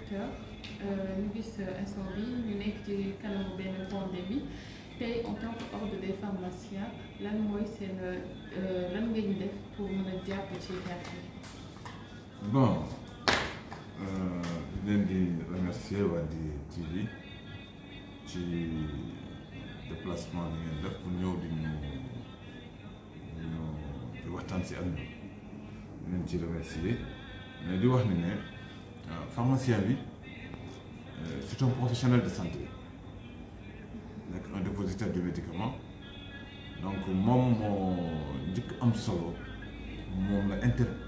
docteur ñu gis instant bi ñu nekk ci kanamu benn pandémie tey en tant que ordre des pharmaciens lan mooy seen lan ngeen def pour mën a jàpp ci xeex bi. bon leen di remercier waa di TV ci déplacement bi ngeen def pour ñëw di waxtaan si ak ñun leen ci remercier mais di wax ni ne pharmacien bi c'est un professionnel de santé nekk un dépositaire du médicament donc moom moo njëkk am solo moom la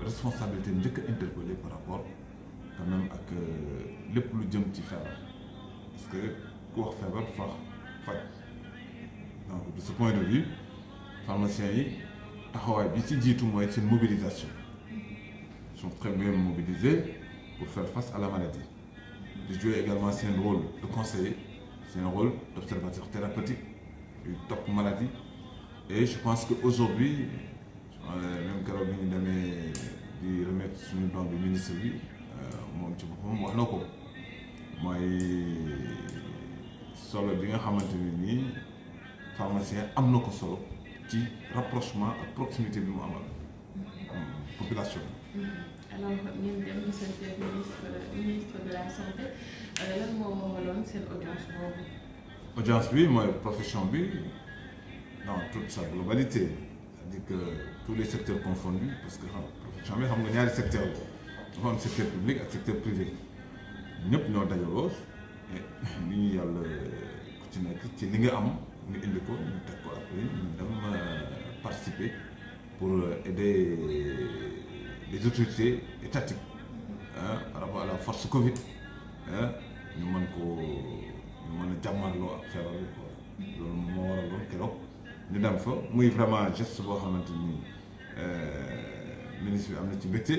responsabilité njëkk a interpellé par rapport quand même ak lépp lu jëm ci feebar parce que ku wax feebar faj donc de ce point de vue pharmaciens yi taxawaay bi ci jiitu mooy seen mobilisation ils sont très bien mobilisés pour faire face à la maladie di jouer également seen rôle de conseiller seen rôle d'observateur thérapeutique du topp maladie et je pense que aujourd'hui même keroog bi ñu demee di remettre suñu don bi ministre bi moom ci boppam wax na ko mooy solo bi nga xamante ni nii pharmacien am na ko solo ci rapprochement ak proximité bi mu amal population bi. alors ngeen dem gisante ministre de la santé lan moo waraloon seen audience boobu. audience bi mooy profession bi dans toute sa globalité c'est-à-dire que tous les secteurs confondus parce que profession bi xam nga ñaari secteur la dafa am secteur public ak secteur privé ñëpp ñoo dajaloo li ñu yàlla ku ci nekk ci li nga am nga indi ko ñu teg ko après ñu dem participer pour aider les autorités étatiques par rapport à la force Covid ñu mën a jàmmarloo ak feebar bi quoi loolu moo waraloon keroog ñu dem fa muy vraiment geste boo xamante ni ministre bi am na ci mbégte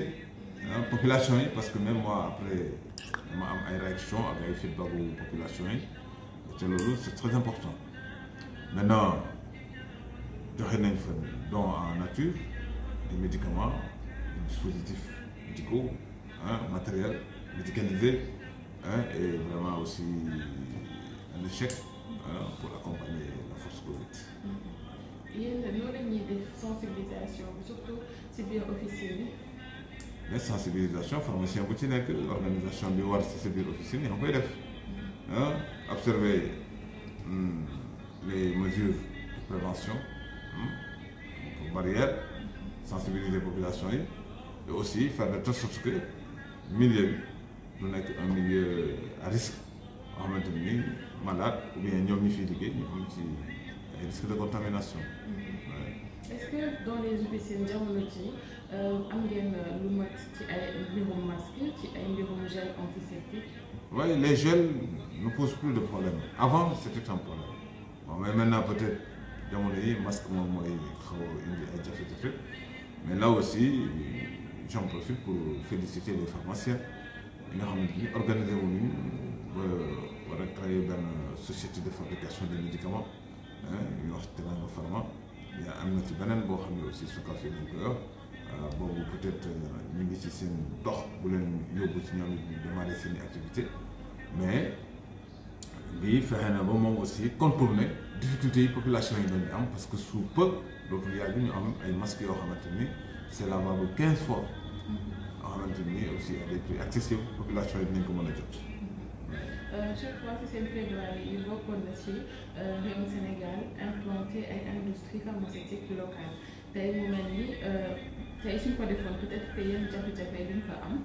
population yi parce que même moi après dama am ay réaction ak ay feedback bu population yi te loolu c'est très important maintenant joxe nañ fa don en nature des médicaments des dispositifs médicaux matériel médicalisé et vraiment aussi un échec pour accompagner la force Covid. yéen noonu la ñuy def sensibilisation bi surtout ci biir officine bi. mais sensibilisation pharmacien bu ci nekk organisation bi war ci sa biir officine yaa ngi koy def observer les mesures de prévention barrières sensibiliser population yi et aussi faire de telle sorte que milieu bi du nekk un milieu à risque boo xamante ni malade ou bien ñoom ñi fiy liggéey ñu am ci ay risque de contamination. est-ce que dans les officines jamono ci am ngeen lu mat ci ay mbirum masque ci ay mbirum gel antiseptique. oui les gels ne posent plus de problème avant c'était un problème bon mais maintenant peut-être jamono yi masque moom mooy xaw a indi ay jafe-jafe mais là aussi j'en profite pour féliciter les pharmaciens yi nga xamante ni organisé wu ñu ba war a créer benn société de fabrication des médicaments ñu wax Teranga Pharma yaa am na ci beneen boo xam ne aussi Socafé lañ koy wax boobu peut-être ñu ngi ci seen dox bu leen yóbbu ci ñoom ñu démarrer seen i activité mais bii fexe na ba moom aussi contourner difficultés yi population yi dañu am parce que sous peu dootul yàgg ñu am ay masques yoo xamante ni c'est lavable 15 fois yoo xamante ni aussi à des prix accessibles population yi dinañ ko mën a jot. chaque fois que seen plaidoyer yi bokkoon na ci réewum Sénégal implanter ay industrie pharmaceutique locale tey mu mel ni tey suñ ko defoon peut-être que yenn jafe-jafe duñ ko am.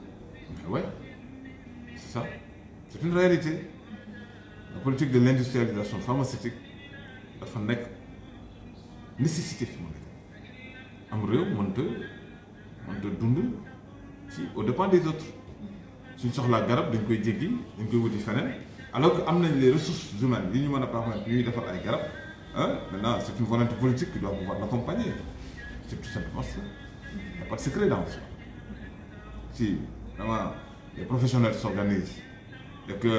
oui c'est ça c'est une réalité la politique de l'industrialisation pharmaceutique dafa nekk nécessité fi mu nekk am réew mënta dund ci aux dépens des autres. suñ soxlaa garab dañ koy jéggi dañ koy wuti feneen alors que am nañ les ressources humaines yi ñu mën a permettre ñuy defar ay garab maintenant c'est une volonté politique qui doit pouvoir l'accompagner c'est tout simplement ça il n'y a pas de secret dans ça si vraiment les professionnels s'organisent et que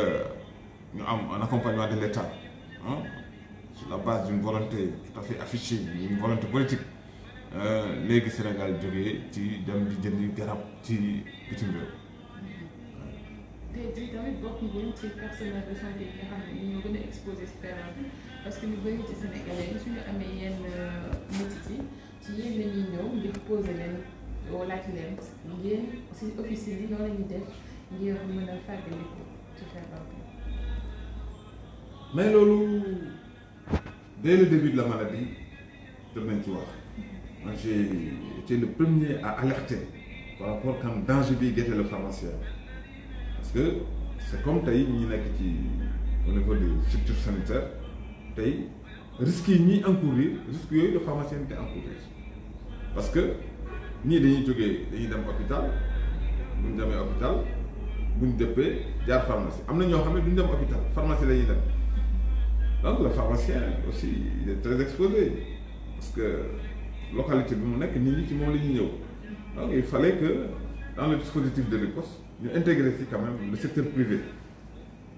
ñu am un accompagnement de l'État sur la base d'une volonté tout à fait affichée une volonté politique léegi Sénégal jógee ci dem di jëndi garab ci bitim réew. tey jii tamit bokk ngeen ci personnel de santé yi nga xam ne ñoo gën a exposé ci feebar bi parce que ñu bëri ci Sénégalais yi suñu amee yenn métit yi ci yéen la ñuy ñëw ngir poser leen laaj leen ngeen si officine yi noonu la ñuy def ngir mën a fàggaliku ci feebar bi. mais loolu dès le début de la maladie jot nañ ci wax moi j'ai été le premier à alerter par rapport comme danger bi guettait le pharmacien parce que c'est comme tey ñi nekk ci au niveau des structures sanitaires tey risques yi ñuy encourir risques yooyu le pharmacien di encourir parce que ñii dañuy dem hôpital bu ñu demee hôpital bu ñu dëppee jaar pharmacie am na ñoo xam ne duñ dem hôpital pharmacie la ñuy dem donc le pharmacien aussi il est très exposé parce que localité bi mu nekk nit ñi ci moom la ñuy ñëw donc il fallait que dans le dispositif de riposte ñu intégrer ci quand même le secteur privé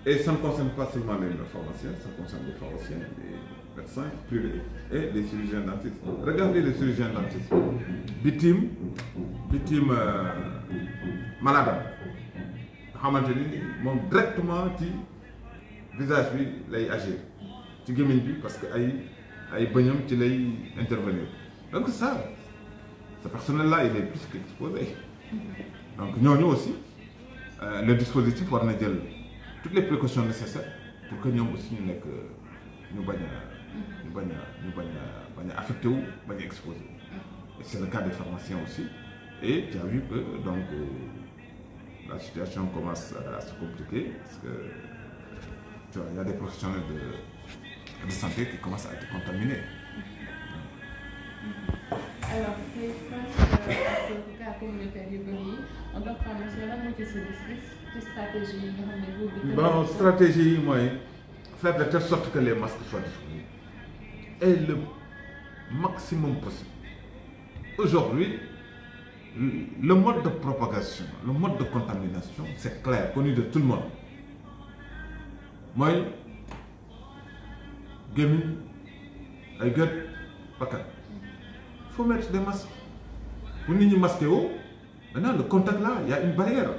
et ça ne concerne pas seulement les pharmaciens, ça concerne les pharmaciens, les médecins privés et les chirurgiens dentistes. Regardez les chirurgiens dentistes victime malade xamante ni moom directement ci visage bi lay agir ci gémmiñ bi parce que ay bëñam ci lay intervenir donc ça ce personnel là il est plus qu'exposé donc ñooñu aussi le dispositif war na jël toutes les précautions nécessaires pour que ñoom aussi ñu nekk ñu bañ a affecté wu bañ a exposé et c'est le cas des pharmaciens aussi et tu as vu que donc la situation commence à se compliquer parce que tu vois il y a des professionnels de santé qui commencent à être contaminés. Alors tey face ak cas communautaire yu bëri yi en tant que pharmacien lan moo ci sa gis-gis ci stratégie yi nga xam ne boobu. bon stratégie yi mooy faire de telle sorte que les masques soient disponibles et le maximum possible. Aujourd'hui le mode de propagation le mode de contamination c'est clair connu de tout le monde mooy gémmiñ ay gët bakkan. Il faut mettre des masques pour nit ñi masqué woo maintenant le contact là il y a une barrière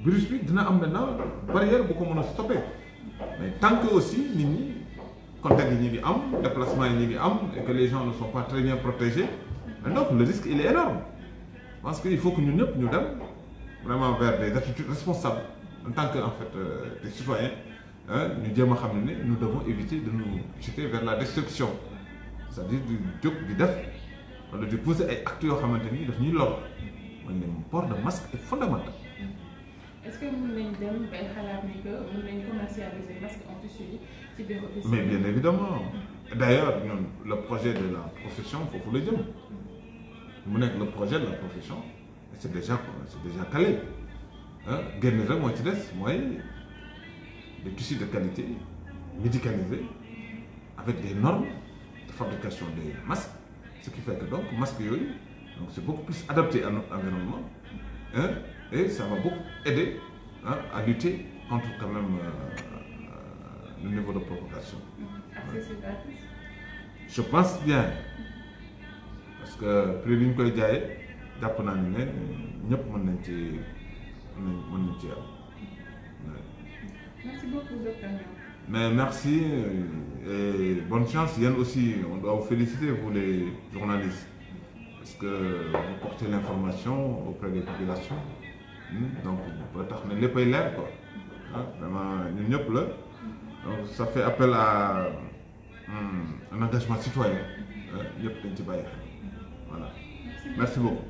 virus bi dina am maintenant barrière bu ko mën a stopper mais tant que aussi nit ñi contact yi ñu ngi am déplacement yi ñu ngi am et que les gens ne sont pas très bien protégés donc le risque il est énorme parce que il faut que ñun ñëpp ñu dem vraiment vers des attitudes responsables en tant que en fait des citoyens ñu jéem a xam ne nous devons éviter de nous jeter vers la destruction. C'est-à-dire di jóg di def wala di poser ay actes yoo xamante ni daf ñuy lor mooy le port de masque est fondamental. Est-ce que mën nañ dem bay xalaat ni que mën nañ commercialiser masque en tissu yi ci biir office. Mais bien évidemment d'ailleurs ñun le projet de la profession foofu la jëm mu nekk le projet de la profession c'est déjà calé génn rek moo ci des mooy des tissus de qualité médicalisés avec des normes. Fabrication des masques ce qui fait que donc masques yooyu donc c'est beaucoup plus adapté à notre environnement et ça va beaucoup aider à lutter contre quand même le niveau de propagation. Accessible à tous. Je pense bien parce que prix bi ñu koy jaayee jàpp naa ni ne ñëpp mën nañ ci am. Merci beaucoup docteur. Mais merci et bonne chance. Yann aussi, on doit vous féliciter, vous les journalistes, parce que vous portez l'information auprès des populations. Donc, les pays l'air, quoi. Vraiment, ñun ñëpp la. Donc, ça fait appel à un engagement citoyen. Ñëpp dañ ci bàyyi xel. Voilà. Merci beaucoup.